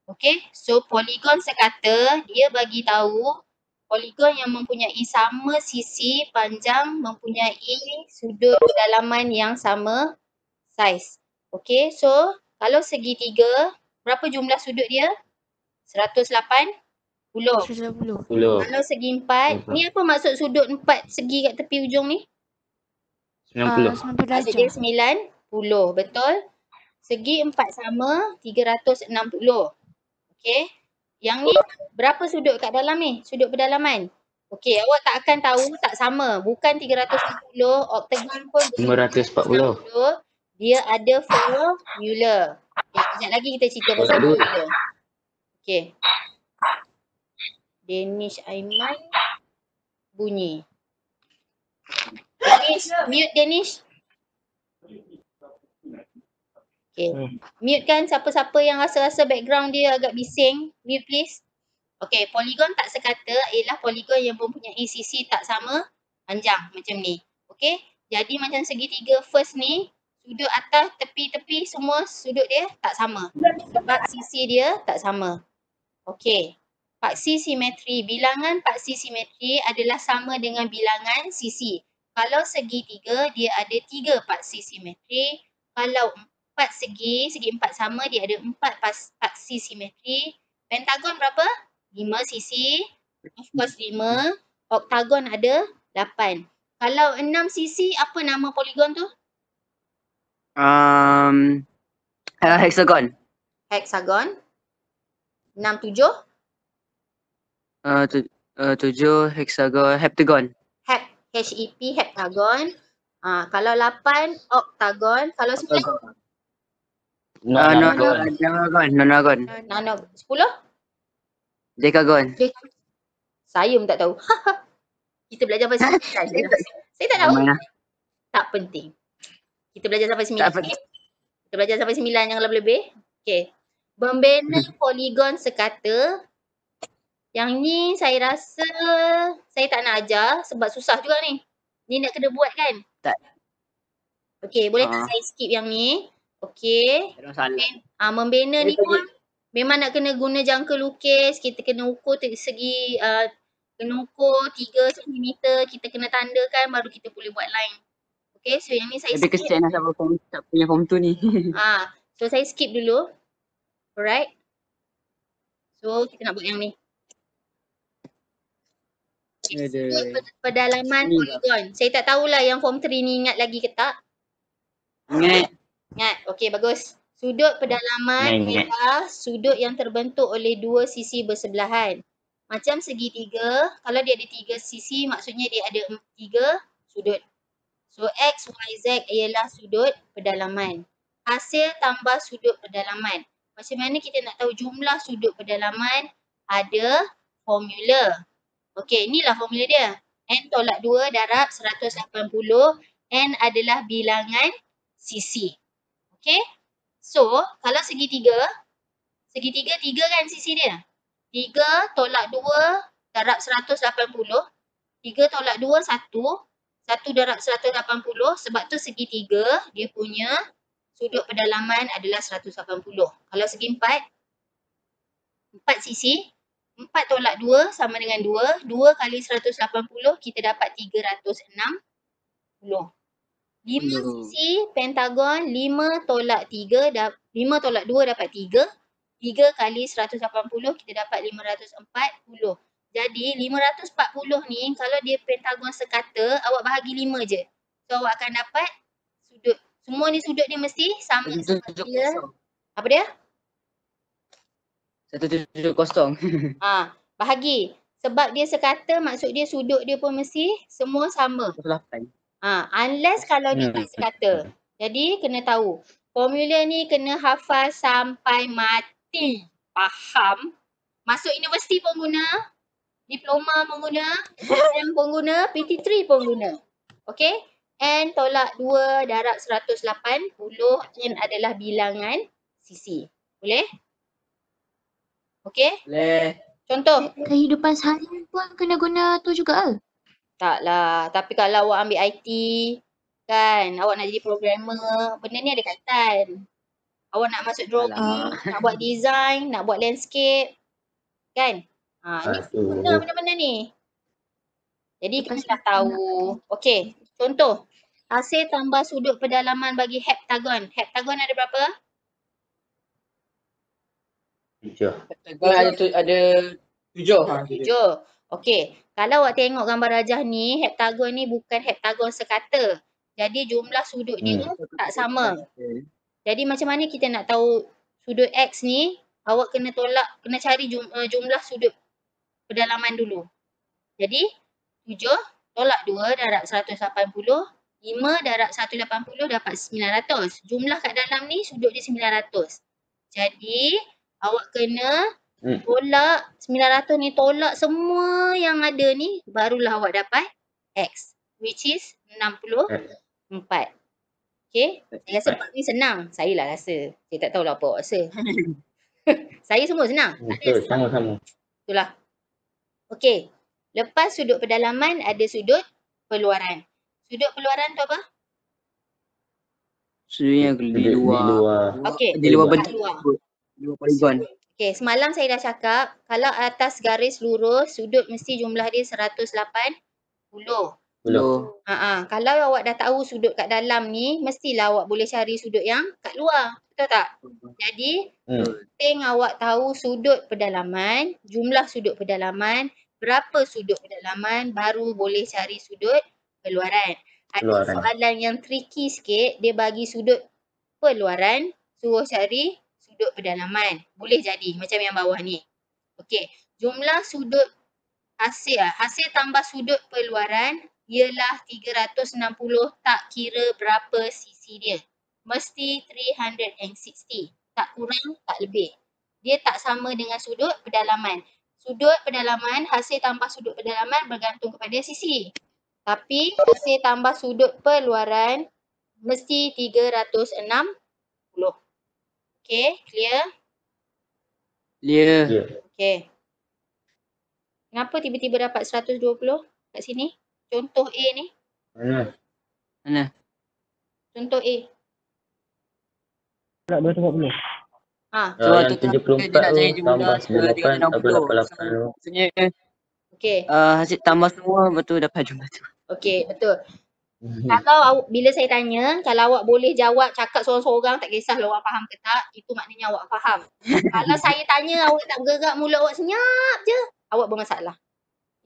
Okay, so poligon sekata dia bagi tahu poligon yang mempunyai sama sisi panjang mempunyai sudut kedalaman yang sama saiz. Okay, so kalau segitiga, berapa jumlah sudut dia? 180. 180. Kalau segi 4, ni apa maksud sudut 4 segi kat tepi ujung ni? 90 Maksud dia 90, betul? Segi 4 sama 360. Okay. Yang ni berapa sudut kat dalam ni? Sudut pedalaman. Okay, awak tak akan tahu tak sama. Bukan 360, oktagon pun 540. dia ada formula. Okay, kejap lagi kita cerita pasal formula. Okay. Danish Aiman bunyi. Danish, mute Danish. Okay. Mute kan siapa-siapa yang rasa-rasa background dia agak bising. Mute please. Okay, poligon tak sekata ialah poligon yang mempunyai sisi tak sama panjang macam ni. Okay, jadi macam segitiga first ni, sudut atas, tepi-tepi semua sudut dia tak sama. Sebab sisi dia tak sama. Okay, paksi simetri. Bilangan paksi simetri adalah sama dengan bilangan sisi. Kalau segitiga, dia ada 3 paksi simetri. Kalau 4 segi 4 sama, dia ada 4 paksi simetri. Pentagon berapa? 5 sisi. Of course 5. Oktagon ada 8. Kalau 6 sisi, apa nama poligon tu? Hexagon. Hexagon. 6, 7. 7 hexagon, heptagon. HEP, heptagon. Kalau 8, oktagon. Kalau 9? Nonagon. 10? Dekagon. Saya pun tak tahu. Kita belajar sampai 9. Saya tak tahu. Tak penting. Kita belajar sampai 9. Kita belajar sampai 9, jangan lebih-lebih. Okay. Membina poligon sekata. Yang ni saya rasa saya tak nak ajar sebab susah juga ni. Ni nak kena buat kan? Tak. Okay, boleh tak saya skip yang ni? Okay. Membina ni pun memang nak kena guna jangka lukis. Kita kena ukur segi, kena ukur 3 cm. Kita kena tandakan baru kita boleh buat line. Okay, so yang ni saya skip. Tapi kesian lah siapa tak punya form tu ni. So saya skip dulu. Alright. So kita nak buat yang ni. Pedalaman poligon. Saya tak tahulah yang form 3 ni ingat lagi ke tak? Ingat. Okey, bagus. Sudut pedalaman ialah sudut yang terbentuk oleh 2 sisi bersebelahan. Macam segitiga, kalau dia ada 3 sisi, maksudnya dia ada 3 sudut. So, X, Y, Z ialah sudut pedalaman. Hasil tambah sudut pedalaman. Macam mana kita nak tahu jumlah sudut pedalaman? Ada formula. Okey, inilah formula dia. N tolak 2 darab 180. N adalah bilangan sisi. Okey. So, kalau segitiga 3 kan sisi dia. 3 tolak 2 darab 180. 3 tolak 2, 1. 1 darab 180. Sebab tu segitiga dia punya sudut pedalaman adalah 180. Kalau segi 4 sisi. 4 tolak 2 sama dengan 2. 2 kali 180 kita dapat 360. 5 sisi pentagon 5 tolak 2 dapat 3. 3 kali 180 kita dapat 540. Jadi 540 ni kalau dia pentagon sekata awak bahagi 5 je. So awak akan dapat sudut. Semua ni sudut dia mesti sama. Apa dia? 170. Bahagi. Sebab dia sekata maksud dia sudut dia pun mesti semua sama. 8. Unless kalau dia tak sekata. Jadi kena tahu. Formula ni kena hafal sampai mati. Faham? Masuk universiti pun guna. Diploma pun guna. M pun guna. PT3 pun guna. Okay? N tolak 2 darab 180. N adalah bilangan sisi. Boleh? Okay? Boleh. Contoh. Kehidupan seharian pun kena guna tu juga ke? Taklah. Tapi kalau awak ambil IT, kan, awak nak jadi programmer, benda ni ada kaitan. Awak nak masuk drawing, nak buat design, nak buat landscape. Kan? Ni guna benda-benda ni. Jadi kita dah tahu. Okey, contoh. Hasil tambah sudut pedalaman bagi heptagon. Heptagon ada berapa? 7. Ada 7. 7. Okey. Kalau awak tengok gambar rajah ni, heptagon ni bukan heptagon sekata. Jadi jumlah sudut dia tak sama. Jadi macam mana kita nak tahu sudut X ni? Awak kena cari jumlah sudut pedalaman dulu. Jadi 7 tolak 2 darab 180. 5 darab 180 dapat 900. Jumlah kat dalam ni sudut dia 900. Jadi awak kena tolak 900 ni, tolak semua yang ada ni, barulah awak dapat X, which is 64. Okay, saya rasa part ni senang. Saya lah rasa. Saya tak tahulah apa awak rasa. Saya semua senang. Betul, sama-sama. Itulah. Okay, lepas sudut pedalaman ada sudut peluaran. Sudut peluaran tu apa? Sudutnya di luar. Okey, Di luar bentuk. Di luar poligon. Okey, semalam saya dah cakap, kalau atas garis lurus, sudut mesti jumlah dia 180. Kalau awak dah tahu sudut kat dalam ni, mestilah awak boleh cari sudut yang kat luar. Betul tak? Jadi, penting awak tahu sudut pedalaman, jumlah sudut pedalaman, berapa sudut pedalaman, baru boleh cari sudut peluaran. Ada soalan yang tricky sikit, dia bagi sudut peluaran, suruh cari sudut pedalaman. Boleh jadi macam yang bawah ni. Okey, jumlah sudut hasil tambah sudut peluaran ialah 360, tak kira berapa sisi dia. Mesti 360. Tak kurang, tak lebih. Dia tak sama dengan sudut pedalaman. Sudut pedalaman, hasil tambah sudut pedalaman bergantung kepada sisi. Tapi hasil tambah sudut peluaran mesti 360. Okey, clear? Clear. Okey. Kenapa tiba-tiba dapat 120 kat sini? Contoh A ni. Mana? Contoh A. Tak 240. Sebab yang tu 74 dia nak cari tu tambah 98 tambah 88 tu. Maksudnya Okey. hasil tambah semua betul dapat jumlah tu. Okey, betul. Kalau bila saya tanya, kalau awak boleh jawab cakap seorang-seorang, tak kisahlah awak faham ke tak, itu maknanya awak faham. Kalau saya tanya awak tak bergerak, mulut awak senyap je, awak bermasalah.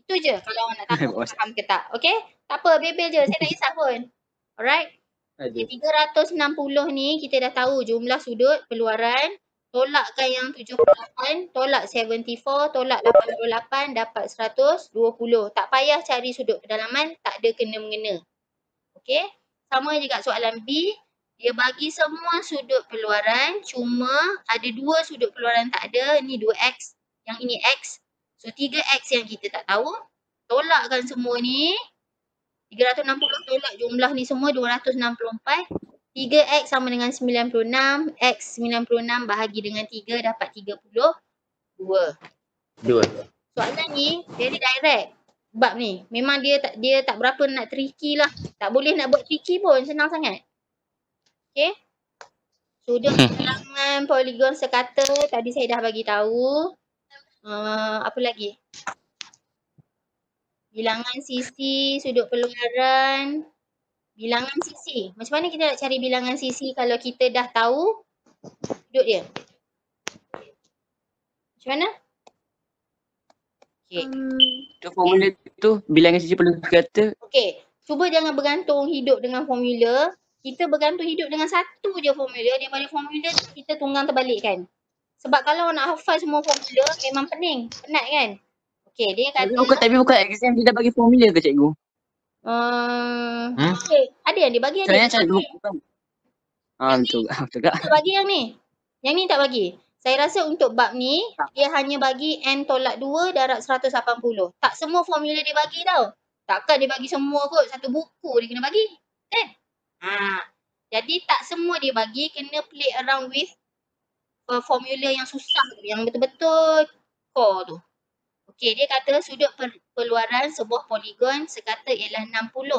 Itu je kalau awak nak tahu faham ke tak. Okey? Tak apa, bebel je, saya tak kisah pun. Alright? Okay, 360 ni kita dah tahu jumlah sudut peluaran. Tolakkan yang 78, tolak 74, tolak 88, dapat 120. Tak payah cari sudut pedalaman, tak ada kena-mengena. Okey, sama juga soalan B. Dia bagi semua sudut peluaran, cuma ada 2 sudut peluaran tak ada. Ni 2X, yang ini X. So 3X yang kita tak tahu. Tolakkan semua ni. 360 tolak jumlah ni semua 264. 3X sama dengan 96. X 96 bahagi dengan 3 dapat 32. Soalan ni very direct. Bab ni memang dia tak berapa nak tricky lah. Tak boleh nak buat tricky pun, senang sangat. Okey. Sudut bilangan poligon sekata tadi saya dah bagi tahu. Apa lagi? Bilangan sisi, sudut peluaran, bilangan sisi. Macam mana kita nak cari bilangan sisi kalau kita dah tahu sudut dia? Macam mana? Okey. Tu formula tu bilangan sisi perlu kata. Okey, cuba jangan bergantung hidup dengan formula. Kita bergantung hidup dengan satu je formula. Daripada formula tu kita tunggang terbalikkan. Sebab kalau nak hafal semua formula memang pening, penat kan? Okey, dia kata Tapi bukan exam dia dah bagi formula ke cikgu? Okay. Ada yang dia bagi, ada yang tak bagi. Betul tak? Tak bagi yang ni. Yang ni tak bagi. Saya rasa untuk bab ni, dia hanya bagi N tolak 2 darab 180. Tak semua formula dia bagi tau. Takkan dia bagi semua kot. Satu buku dia kena bagi. Kan? Jadi tak semua dia bagi. Kena play around with formula yang susah tu. Yang betul-betul core tu. Okey, dia kata sudut peluaran sebuah poligon sekata ialah 60.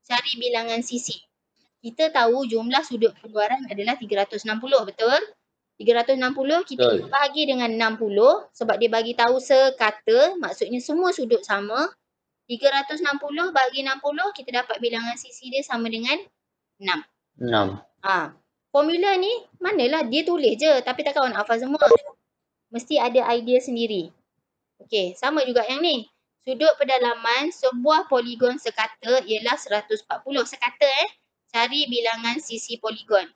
Cari bilangan sisi. kita tahu jumlah sudut keluaran adalah 360, betul? 360 kita Betul. bahagi dengan 60 sebab dia bagi tahu sekata, maksudnya semua sudut sama. 360 bahagi 60 kita dapat bilangan sisi dia sama dengan 6. 6. Formula ni manalah dia tulis je tapi takkan awak nak hafal semua. Mesti ada idea sendiri. Okey, sama juga yang ni. Sudut pedalaman sebuah poligon sekata ialah 140. Sekata cari bilangan sisi poligon.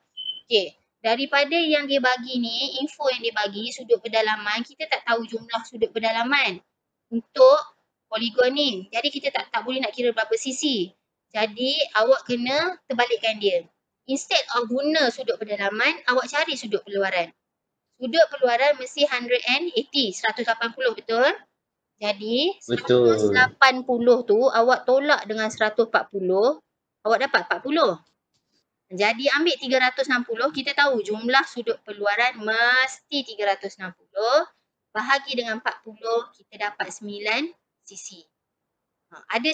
Okey, daripada yang dia bagi ni, info yang dia bagi sudut pedalaman, kita tak tahu jumlah sudut pedalaman untuk poligon ni. Jadi kita tak boleh nak kira berapa sisi. Jadi awak kena terbalikkan dia. Instead of guna sudut pedalaman, awak cari sudut keluaran. Sudut keluaran mesti 180, betul? Jadi, 180 tu awak tolak dengan 140, awak dapat 40. Jadi, ambil 360, kita tahu jumlah sudut keluaran mesti 360. Bahagi dengan 40, kita dapat 9 sisi. Ada